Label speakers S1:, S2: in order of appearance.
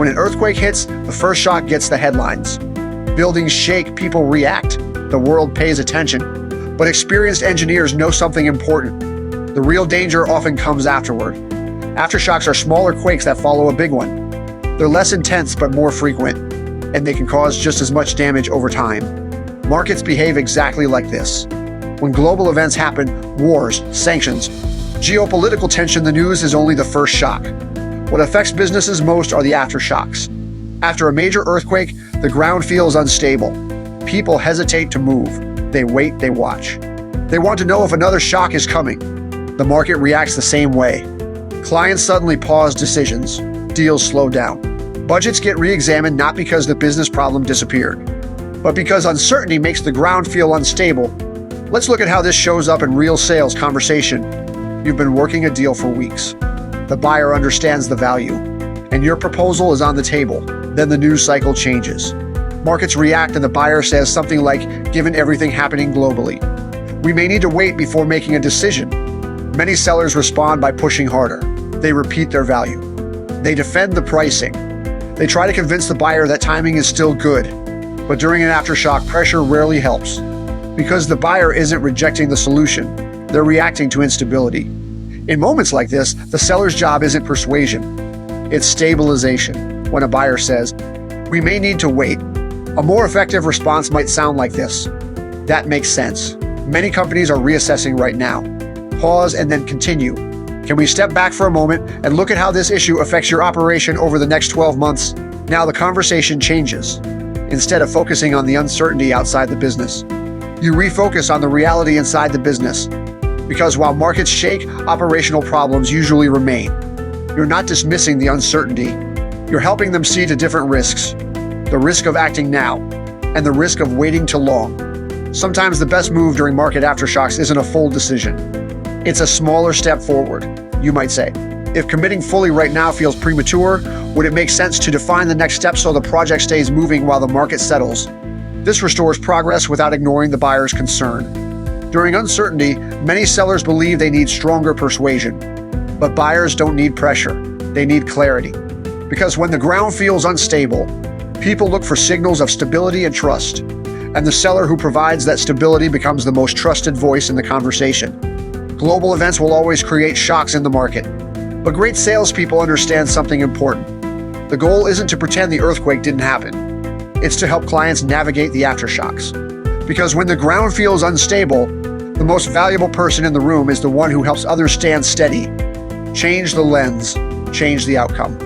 S1: When an earthquake hits, the first shock gets the headlines. Buildings shake, people react, the world pays attention. But experienced engineers know something important. The real danger often comes afterward. Aftershocks are smaller quakes that follow a big one. They're less intense but more frequent, and they can cause just as much damage over time. Markets behave exactly like this. When global events happen, wars, sanctions, geopolitical tension, the news is only the first shock. What affects businesses most are the aftershocks. After a major earthquake, the ground feels unstable. People hesitate to move. They wait, they watch. They want to know if another shock is coming. The market reacts the same way. Clients suddenly pause decisions. Deals slow down. Budgets get re-examined not because the business problem disappeared, but because uncertainty makes the ground feel unstable. Let's look at how this shows up in real sales conversation. You've been working a deal for weeks. The buyer understands the value, and your proposal is on the table. Then the news cycle changes. Markets react and the buyer says something like, given everything happening globally, we may need to wait before making a decision. Many sellers respond by pushing harder. They repeat their value. They defend the pricing. They try to convince the buyer that timing is still good. But during an aftershock, pressure rarely helps. Because the buyer isn't rejecting the solution, they're reacting to instability. In moments like this, the seller's job isn't persuasion. It's stabilization. When a buyer says, we may need to wait, a more effective response might sound like this. That makes sense. Many companies are reassessing right now. Pause and then continue. Can we step back for a moment and look at how this issue affects your operation over the next 12 months? Now the conversation changes. Instead of focusing on the uncertainty outside the business, you refocus on the reality inside the business. Because while markets shake, operational problems usually remain. You're not dismissing the uncertainty. You're helping them see to different risks. The risk of acting now, and the risk of waiting too long. Sometimes the best move during market aftershocks isn't a full decision. It's a smaller step forward, you might say. If committing fully right now feels premature, would it make sense to define the next step so the project stays moving while the market settles? This restores progress without ignoring the buyer's concern. During uncertainty, many sellers believe they need stronger persuasion. But buyers don't need pressure, they need clarity. Because when the ground feels unstable, people look for signals of stability and trust. And the seller who provides that stability becomes the most trusted voice in the conversation. Global events will always create shocks in the market. But great salespeople understand something important. The goal isn't to pretend the earthquake didn't happen. It's to help clients navigate the aftershocks. Because when the ground feels unstable, the most valuable person in the room is the one who helps others stand steady. Change the lens, change the outcome.